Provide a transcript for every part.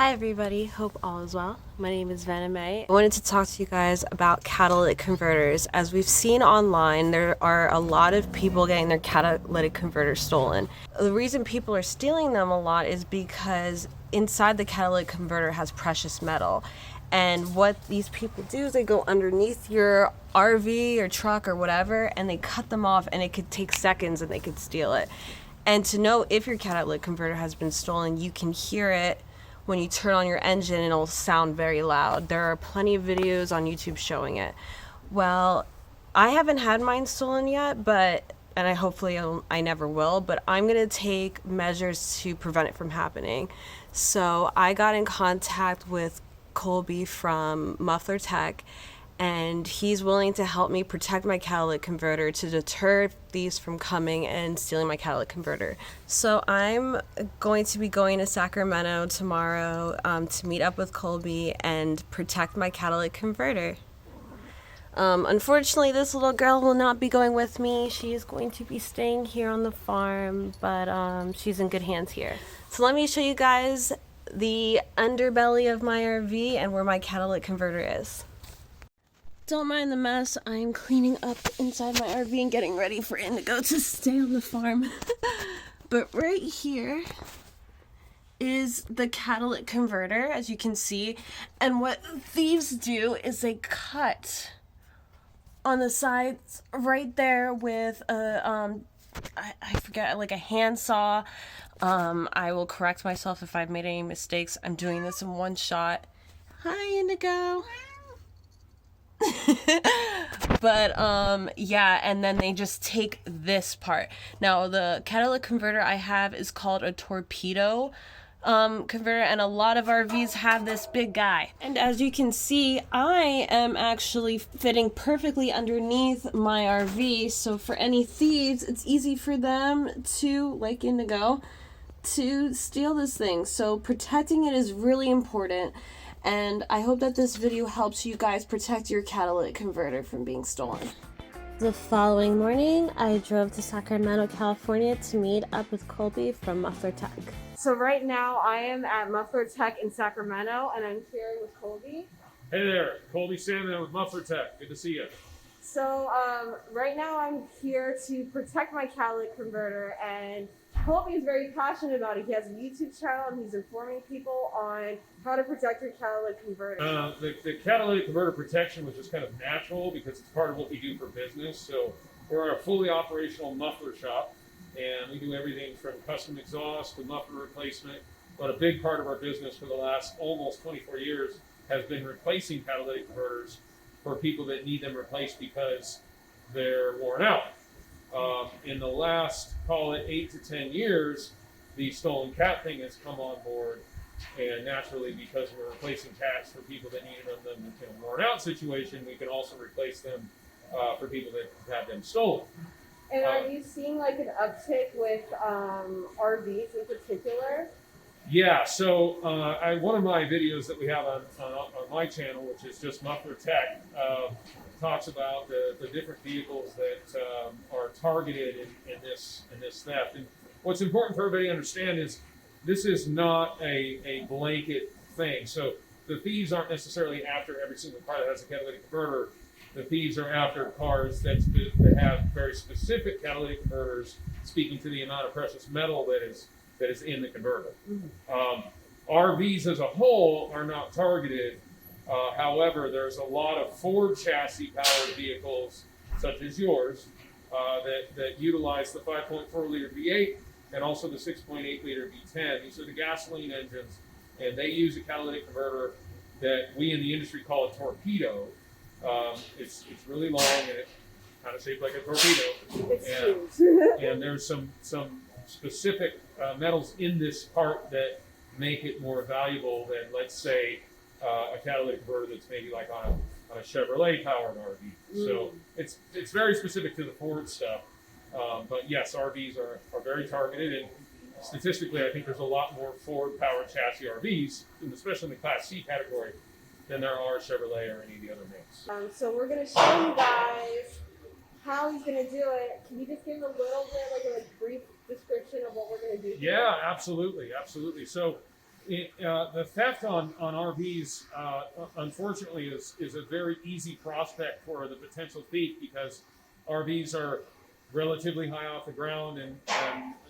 Hi everybody, hope all is well. My name is Vanna May. I wanted to talk to you guys about catalytic converters. As we've seen online, there are a lot of people getting their catalytic converters stolen. The reason people are stealing them a lot is because inside the catalytic converter has precious metal. And what these people do is they go underneath your RV or truck or whatever and they cut them off, and it could take seconds and they could steal it. And to know if your catalytic converter has been stolen, you can hear it when you turn on your engine and it'll sound very loud. There are plenty of videos on YouTube showing it. Well, I haven't had mine stolen yet, and I never will, but I'm gonna take measures to prevent it from happening. So I got in contact with Colby from Muffler Tech, and he's willing to help me protect my catalytic converter to deter thieves from coming and stealing my catalytic converter. So I'm going to be going to Sacramento tomorrow to meet up with Colby and protect my catalytic converter. Unfortunately, this little girl will not be going with me. She is going to be staying here on the farm, but she's in good hands here. So let me show you guys the underbelly of my RV and where my catalytic converter is. Don't mind the mess. I'm cleaning up inside my RV and getting ready for Indigo to stay on the farm. But right here is the catalytic converter, as you can see. And what thieves do is they cut on the sides right there with a, I forget, like a handsaw. I will correct myself if I've made any mistakes. I'm doing this in one shot. Hi, Indigo. But yeah, and then they just take this part. Now the catalytic converter I have is called a torpedo converter, and a lot of RVs have this big guy. And as you can see, I am actually fitting perfectly underneath my RV, so for any thieves it's easy for them to, like Indigo, to steal this thing. So protecting it is really important. And I hope that this video helps you guys protect your catalytic converter from being stolen. The following morning, I drove to Sacramento, California to meet up with Colby from Muffler Tech. So right now I am at Muffler Tech in Sacramento, and I'm here with Colby. Hey there, Colby Salmon with Muffler Tech. Good to see you. So right now I'm here to protect my catalytic converter, and Colby is very passionate about it. He has a YouTube channel and he's informing people on how to protect your catalytic converter. The catalytic converter protection was just kind of natural because it's part of what we do for business. So we're a fully operational muffler shop, and we do everything from custom exhaust to muffler replacement. But a big part of our business for the last almost 24 years has been replacing catalytic converters for people that need them replaced because they're worn out. In the last, call it 8 to 10 years, the stolen cat thing has come on board, and naturally, because we're replacing cats for people that needed them in a worn out situation, we can also replace them for people that have them stolen. And are you seeing like an uptick with RVs in particular? Yeah, so one of my videos that we have on my channel, which is just Muffler Tech, talks about the different vehicles that are targeted in this theft. And what's important for everybody to understand is this is not a blanket thing. So the thieves aren't necessarily after every single car that has a catalytic converter. The thieves are after cars that have very specific catalytic converters, speaking to the amount of precious metal that is in the converter. RVs as a whole are not targeted. However, there's a lot of Ford chassis powered vehicles, such as yours, that utilize the 5.4 liter V8 and also the 6.8 liter V10. These are the gasoline engines, and they use a catalytic converter that we in the industry call a torpedo. It's really long and it's kind of shaped like a torpedo. It's huge. And there's some specific metals in this part that make it more valuable than, let's say, a catalytic converter that's maybe like on a Chevrolet powered RV. So it's very specific to the Ford stuff. But yes, RVs are very targeted, and statistically, I think there's a lot more Ford powered chassis RVs, especially in the Class C category, than there are Chevrolet or any of the other makes. So we're going to show you guys how he's going to do it. Can you just give a little bit, like a brief description of what we're going to do? Yeah, absolutely. So The theft on RVs, unfortunately, is a very easy prospect for the potential thief because RVs are relatively high off the ground, and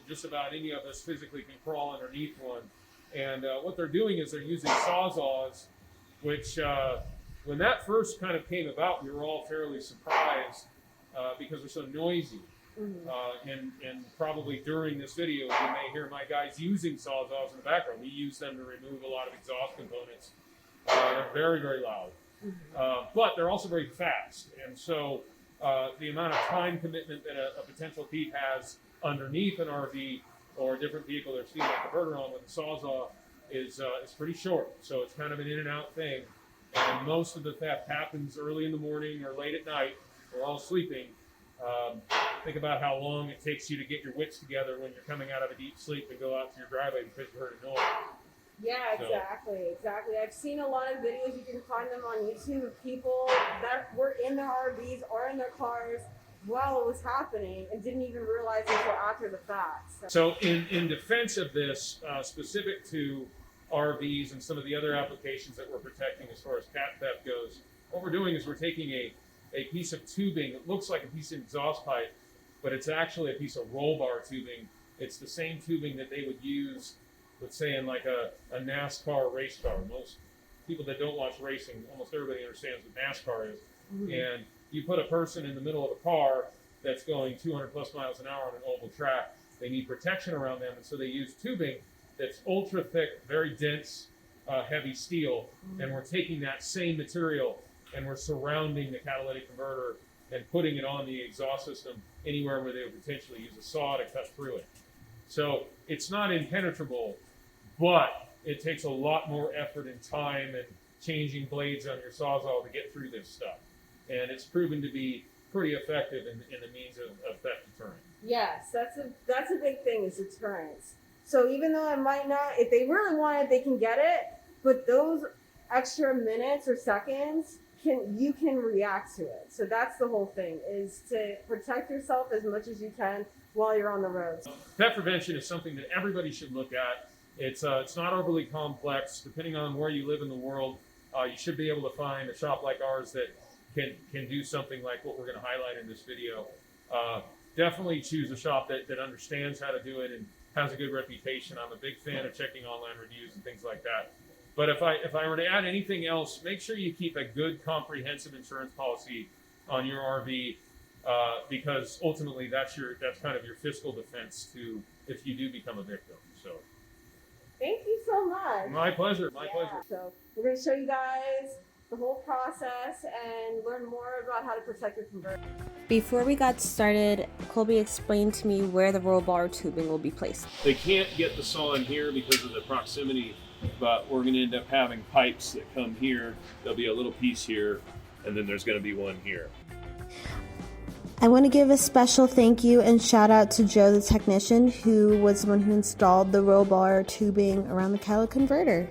just about any of us physically can crawl underneath one. And what they're doing is they're using sawzalls, which when that first kind of came about, we were all fairly surprised because they're so noisy. And probably during this video, you may hear my guys using sawzalls in the background. We use them to remove a lot of exhaust components. They're very, very loud, but they're also very fast. And so the amount of time commitment that a potential thief has underneath an RV or a different vehicle they're stealing a converter on with a sawzall is pretty short. So it's kind of an in and out thing. And most of the theft happens early in the morning or late at night. We're all sleeping. Think about how long it takes you to get your wits together when you're coming out of a deep sleep and go out to your driveway because you heard a noise. Yeah, exactly. I've seen a lot of videos, you can find them on YouTube, of people that were in their RVs or in their cars while it was happening and didn't even realize until after the fact. So in defense of this, specific to RVs and some of the other applications that we're protecting as far as cat theft goes, what we're doing is we're taking a piece of tubing. It looks like a piece of exhaust pipe, but it's actually a piece of roll bar tubing. It's the same tubing that they would use, let's say, in like a NASCAR race car. Most people that don't watch racing, almost everybody understands what NASCAR is. And you put a person in the middle of a car that's going 200 plus miles an hour on an oval track. They need protection around them, and so they use tubing that's ultra thick, very dense, heavy steel. And we're taking that same material and we're surrounding the catalytic converter and putting it on the exhaust system anywhere where they would potentially use a saw to cut through it. So it's not impenetrable, but it takes a lot more effort and time and changing blades on your sawzall to get through this stuff. And it's proven to be pretty effective in the means of theft deterrent. Yes, that's a big thing, is deterrence. So even though it might not, if they really want it, they can get it, but those extra minutes or seconds, you can react to it. So that's the whole thing, is to protect yourself as much as you can while you're on the road. Theft prevention is something that everybody should look at. It's not overly complex. Depending on where you live in the world, you should be able to find a shop like ours that can do something like what we're going to highlight in this video. Definitely choose a shop that understands how to do it and has a good reputation. I'm a big fan of checking online reviews and things like that. But if I were to add anything else, make sure you keep a good comprehensive insurance policy on your RV, because ultimately that's kind of your fiscal defense to if you do become a victim. So thank you so much. My pleasure. My pleasure. So we're going to show you guys the whole process and learn more about how to protect your converter. Before we got started, Colby explained to me where the roll bar tubing will be placed. They can't get the saw in here because of the proximity, but we're going to end up having pipes that come here. There'll be a little piece here, and then there's going to be one here. I want to give a special thank you and shout out to Joe, the technician, who was the one who installed the roll bar tubing around the catalytic converter.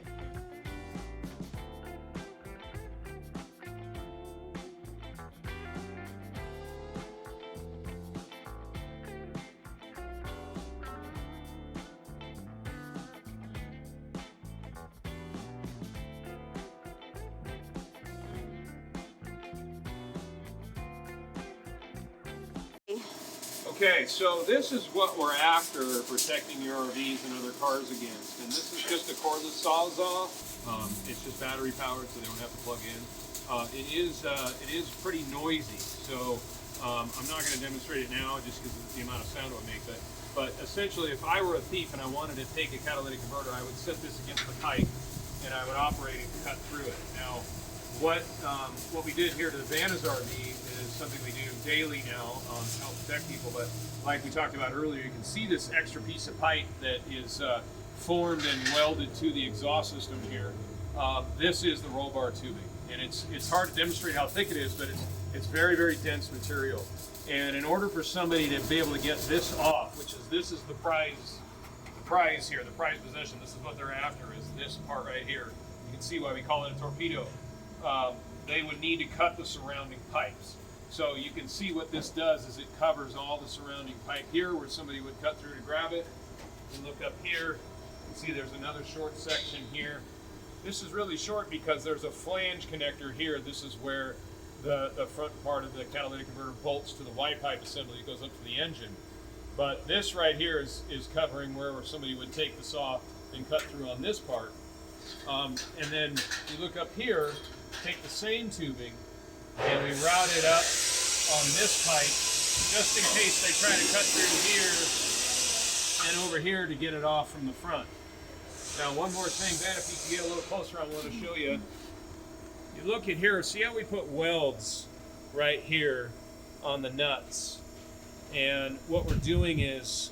Okay, so this is what we're after protecting your RVs and other cars against. And this is just a cordless sawzall. It's just battery powered, so they don't have to plug in. It is pretty noisy, so I'm not going to demonstrate it now just because of the amount of sound it would make. But essentially, if I were a thief and I wanted to take a catalytic converter, I would set this against the pipe and I would operate it to cut through it. Now, what we did here to the Vanna's RV is something we do daily now to help protect people. But like we talked about earlier, you can see this extra piece of pipe that is formed and welded to the exhaust system here. This is the roll bar tubing, and it's hard to demonstrate how thick it is, but it's very, very dense material. And in order for somebody to be able to get this off, this is the prize here, the prize possession. This is what they're after, is this part right here. You can see why we call it a torpedo. They would need to cut the surrounding pipes. So you can see what this does is it covers all the surrounding pipe here where somebody would cut through to grab it. And look up here, See, there's another short section here. This is really short because there's a flange connector here. This is where the front part of the catalytic converter bolts to the Y pipe assembly. It goes up to the engine. But this right here is covering where somebody would take the saw and cut through on this part. And then you look up here, take the same tubing, and we route it up on this pipe, just in case they try to cut through here and over here to get it off from the front. Now, one more thing, Ben, if you can get a little closer, I want to show you. You look at here, see how we put welds right here on the nuts? And what we're doing is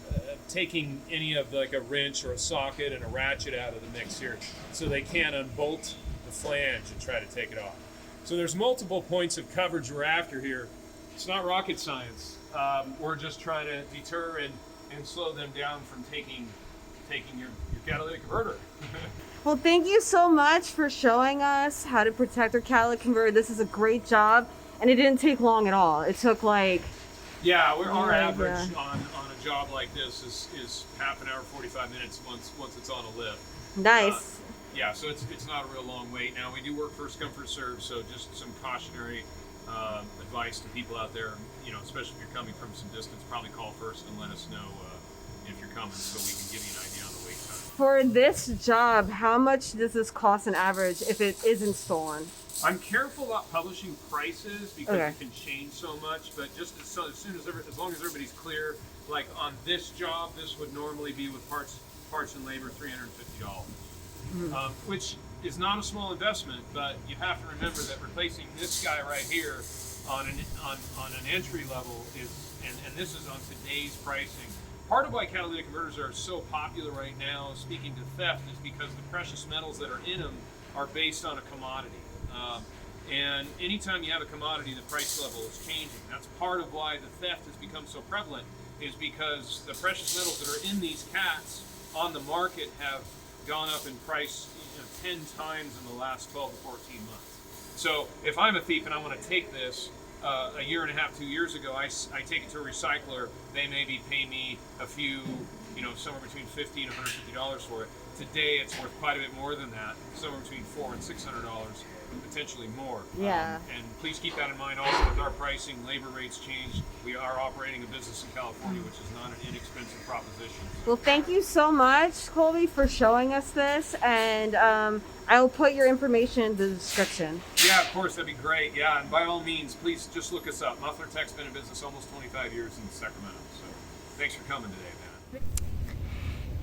taking any of like a wrench or a socket and a ratchet out of the mix here so they can't unbolt the flange and try to take it off. So there's multiple points of coverage we're after here. It's not rocket science. We're just trying to deter and slow them down from taking your catalytic converter. Well, thank you so much for showing us how to protect our catalytic converter. This is a great job, and it didn't take long at all. It took like... Yeah, our average on a job like this is half an hour, 45 minutes once it's on a lift. Nice. Yeah, so it's not a real long wait. Now, we do work first come, first serve, so just some cautionary advice to people out there, especially if you're coming from some distance, probably call first and let us know if you're coming so we can give you an idea on the wait time. For this job, how much does this cost on average if it isn't stolen? I'm careful about publishing prices because it can change so much, but just as long as everybody's clear, like on this job, this would normally be with parts and labor $350, which is not a small investment, but you have to remember that replacing this guy right here on an entry level and this is on today's pricing. Part of why catalytic converters are so popular right now, speaking to theft, is because the precious metals that are in them are based on a commodity. And anytime you have a commodity, the price level is changing. That's part of why the theft has become so prevalent, is because the precious metals that are in these cats on the market have gone up in price 10 times in the last 12 to 14 months. So if I'm a thief and I want to take this, a year and a half, 2 years ago, I take it to a recycler, they maybe pay me a few, somewhere between $50 and $150 for it. Today, it's worth quite a bit more than that, somewhere between $400 and $600, potentially more. Yeah. And please keep that in mind also with our pricing, labor rates change. We are operating a business in California, which is not an inexpensive proposition. Well, thank you so much, Colby, for showing us this, and I will put your information in the description. Yeah, of course, that'd be great. Yeah, and by all means, please just look us up. Muffler Tech's been in business almost 25 years in Sacramento, so thanks for coming today, man.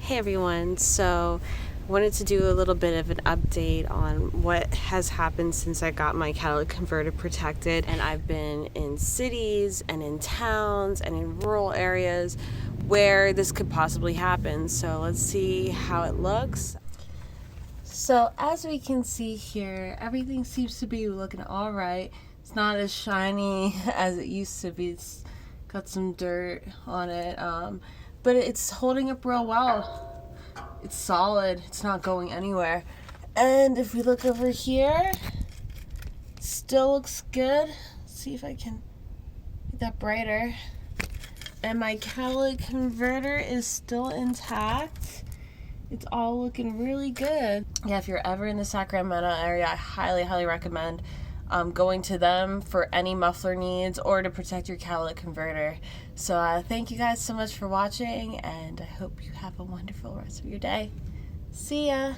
Hey everyone, so wanted to do a little bit of an update on what has happened since I got my catalytic converter protected, and I've been in cities and in towns and in rural areas where this could possibly happen. So let's see how it looks. So as we can see here, everything seems to be looking all right. It's not as shiny as it used to be. It's got some dirt on it, but it's holding up real well. It's solid. It's not going anywhere. And if we look over here, it still looks good. Let's see if I can make that brighter. And my catalytic converter is still intact. It's all looking really good. Yeah, if you're ever in the Sacramento area, I highly recommend going to them for any muffler needs or to protect your catalytic converter. So thank you guys so much for watching, and I hope you have a wonderful rest of your day. See ya!